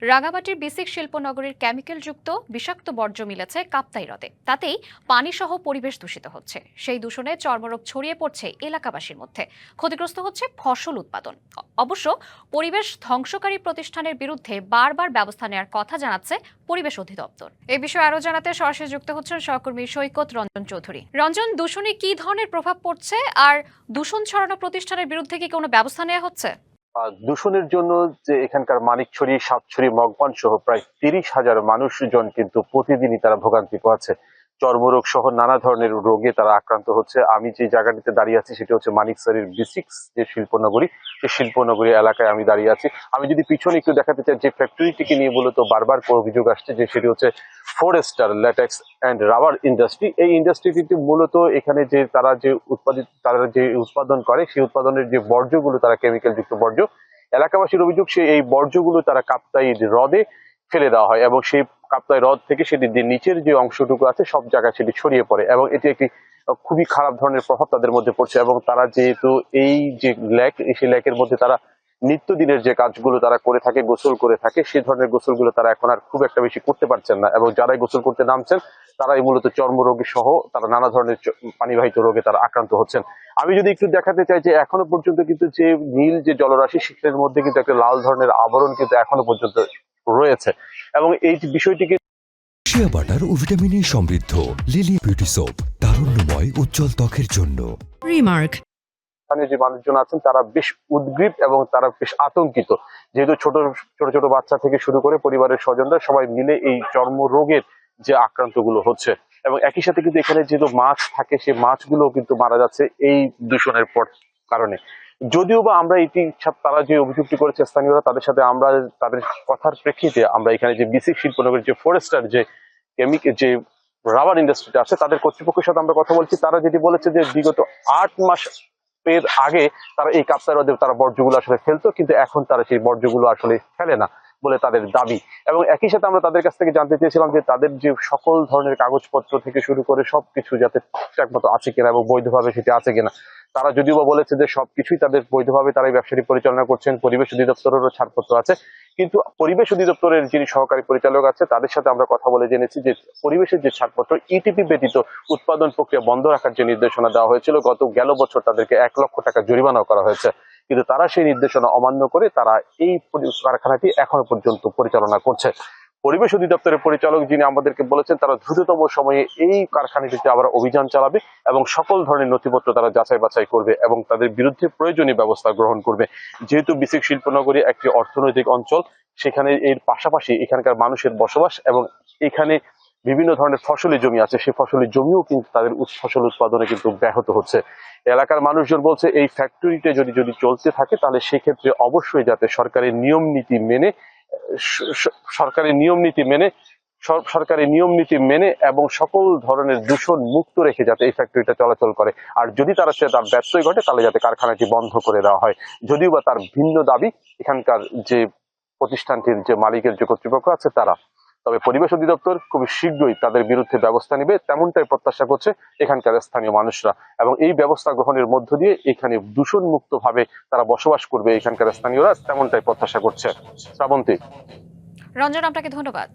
রাঙামাটির বিসিক শিল্পনগরীর কেমিক্যালযুক্ত বিষাক্ত বর্জ্য মিলেছে কাপ্তাই হ্রদে। তাতেই পানিসহ পরিবেশ দূষিত হচ্ছে। সেই দূষণে চর্মরোগ ছড়িয়ে পড়ছে এলাকাবাসীর মধ্যে। ক্ষতিগ্রস্ত হচ্ছে ফসল উৎপাদন। অবশ্য পরিবেশ ধ্বংসকারী প্রতিষ্ঠানের বিরুদ্ধে বারবার ব্যবস্থা নেওয়ার কথা জানাচ্ছে পরিবেশ অধিদপ্তর। এই বিষয়ে আরো জানাতে সরাসরি যুক্ত হচ্ছেন সহকর্মী সৈকত রঞ্জন চৌধুরী। রঞ্জন, দূষণে কি ধরনের প্রভাব পড়ছে আর দূষণ ছড়ানো প্রতিষ্ঠানের বিরুদ্ধে কি কোনো ব্যবস্থা নেওয়া হচ্ছে? দূষণের জন্য যে এখানকার মানিকছড়ি, সাতছড়ি, মগবান সহ প্রায় 30,000 মানুষজন কিন্তু প্রতিদিনই তারা ভোগান্তি পোহাচ্ছে। চর্মরোগ সহ নানা ধরনের রোগে তারা আক্রান্ত হচ্ছে। আমি যে জায়গাটিতে দাঁড়িয়ে আছি সেটা হচ্ছে মানিকছড়ির বিসিক্স যে শিল্পনগরী, সেই শিল্পনগরী এলাকায় আমি দাঁড়িয়ে আছি। আমি যদি পিছনে একটু দেখাতে চাই, যে ফ্যাক্টরিটিকে নিয়ে মূলত বারবার অভিযোগ আসছে যে সেটি হচ্ছে Forster latex and rubber industry. এই ইন্ডাস্ট্রিটি মূলত এখানে যে তারা যে উৎপাদন করে, সেই উৎপাদনের যে বর্জ্যগুলো, তারা কেমিক্যাল যুক্ত বর্জ্য, এলাকাবাসীর অভিযোগ এই বর্জ্যগুলো তারা কাপ্তাই হ্রদে ফেলে দেওয়া হয় এবং সেই কাপ্তাই হ্রদ থেকে সেটি যে নিচের যে অংশটুকু আছে সব জায়গায় সেটি ছড়িয়ে পড়ে এবং এটি একটি খুবই খারাপ ধরনের প্রভাব তাদের মধ্যে পড়ছে। এবং তারা যেহেতু এই যে লেক, সেই লেকের মধ্যে তারা নিত্যদিনের যে কাজগুলো তারা করে থাকে, গোসল করে থাকে, সেই ধরনের গোসলগুলো তারা এখন আর খুব একটা বেশি করতে পারছেন না এবং যারাই গোসল করতে নামছেন তারাই মূলত চর্মরোগী সহ তারা নানা ধরনের পানিবাহিত রোগে তারা আক্রান্ত হচ্ছেন। আমি যদি একটু দেখাতে চাই যে এখনো পর্যন্ত কিন্তু যে নীল যে জলরাশি, সেটার মধ্যে কিন্তু একটা লাল ধরনের আবরণ কিন্তু এখনো পর্যন্ত রয়েছে এবং এই বিষয়টিকে শিয়া বাটার ও ভিটামিনে সমৃদ্ধ লিলি বিউটি সোপ, তারুণ্যময় উজ্জ্বল ত্বকের জন্য। রিমার্ক। স্থানীয় যে মানুষজন আছেন তারা বেশ উদ্গ্রীব এবং তারা বেশ আতঙ্কিত, যেহেতু ছোট ছোট বাচ্চা থেকে শুরু করে পরিবারের স্বজনরা সবাই মিলে এই চর্মরোগের যে আক্রান্ত গুলো হচ্ছে এবং একই সাথে কিন্তু এখানে যেহেতু মাছ থাকে, সেই মাছগুলো কিন্তু মারা যাচ্ছে এই দূষণের কারণে। যদিও বা আমরা এটি তারা যে অভিযোগটি করেছে স্থানীয়রা, তাদের সাথে আমরা তাদের কথার প্রেক্ষিতে আমরা এখানে যে বিসিক শিল্পনগরের যে ফরেস্টার যে যে রাবার ইন্ডাস্ট্রিটা আছে তাদের কর্তৃপক্ষের সাথে আমরা কথা বলছি। তারা যেটি বলেছে যে বিগত 8 মাস এর আগে তারা এই কাপ্তাই হ্রদে তারা বর্জ্যগুলো আসলে ফেলতো, কিন্তু এখন তারা সেই বর্জ্যগুলো আসলে ফেলে না বলে তাদের দাবি। এবং একই সাথে আমরা তাদের কাছ থেকে জানতে চেয়েছিলাম যে তাদের যে সকল ধরনের কাগজপত্র থেকে শুরু করে সবকিছু যাতে ঠিকঠাক মতো আছে কিনা এবং বৈধভাবে সেটি আছে কিনা। তারা যদিও বা বলেছে যে সবকিছুই তাদের বৈধভাবে তারা এই ব্যবসাটি পরিচালনা করছেন, পরিবেশ অধিদপ্তরেরও ছাড়পত্র আছে, কিন্তু পরিবেশ অধিদপ্তরের যিনি সহকারী পরিচালক আছে তাদের সাথে আমরা কথা বলে জেনেছি যে পরিবেশের যে ছাড়পত্র, ইটিপি ব্যতীত উৎপাদন প্রক্রিয়া বন্ধ রাখার যে নির্দেশনা দেওয়া হয়েছিল, গেল বছর তাদেরকে 1 লক্ষ টাকা জরিমানা করা হয়েছে, কিন্তু তারা সেই নির্দেশনা অমান্য করে তারা এই কারখানাটি এখনো পর্যন্ত পরিচালনা করছে। পরিবেশ অধিদপ্তরের পরিচালক যিনি আমাদেরকে বলেছেন তারা দ্রুততম সময়ে এই কারখানাটিতে আবার অভিযান চালাবে এবং সকল ধরনের নথিপত্র তারা যাচাই বাছাই করবে এবং তাদের বিরুদ্ধে প্রয়োজনীয় ব্যবস্থা গ্রহণ করবে। যেহেতু বিসিক শিল্পনগরী একটি অর্থনৈতিক অঞ্চল, সেখানে এর পাশাপাশি এখানকার মানুষের বসবাস এবং এখানে বিভিন্ন ধরনের ফসলি জমি আছে, সেই ফসলি জমিও কিন্তু তাদের ফসল উৎপাদনে কিন্তু ব্যাহত হচ্ছে। এলাকার মানুষজন বলছে এই ফ্যাক্টরিতে যদি চলতে থাকে তাহলে সেক্ষেত্রে অবশ্যই যাতে সরকারি নিয়ম নীতি মেনে এবং সকল ধরনের দূষণ মুক্ত রেখে যাতে এই ফ্যাক্টরিটা চলাচল করে। আর যদি তার ব্যত্যয় ঘটে তাহলে যাতে কারখানাটি বন্ধ করে দেওয়া হয়। যদিও বা তার ভিন্ন দাবি এখানকার যে প্রতিষ্ঠানটির যে মালিকের যে কর্তৃপক্ষ আছে তারা। তবে পরিবেশ অধিদপ্তর খুব শীঘ্রই তাদের বিরুদ্ধে ব্যবস্থা নেবে তেমনটাই প্রত্যাশা করছে এখানকার স্থানীয় মানুষরা এবং এই ব্যবস্থা গ্রহণের মধ্য দিয়ে এখানে দূষণ মুক্ত ভাবে তারা বসবাস করবে এখানকার স্থানীয়রা, তেমনটাই প্রত্যাশা করছে। শ্রাবন্তী। রঞ্জন, আপনাকে ধন্যবাদ।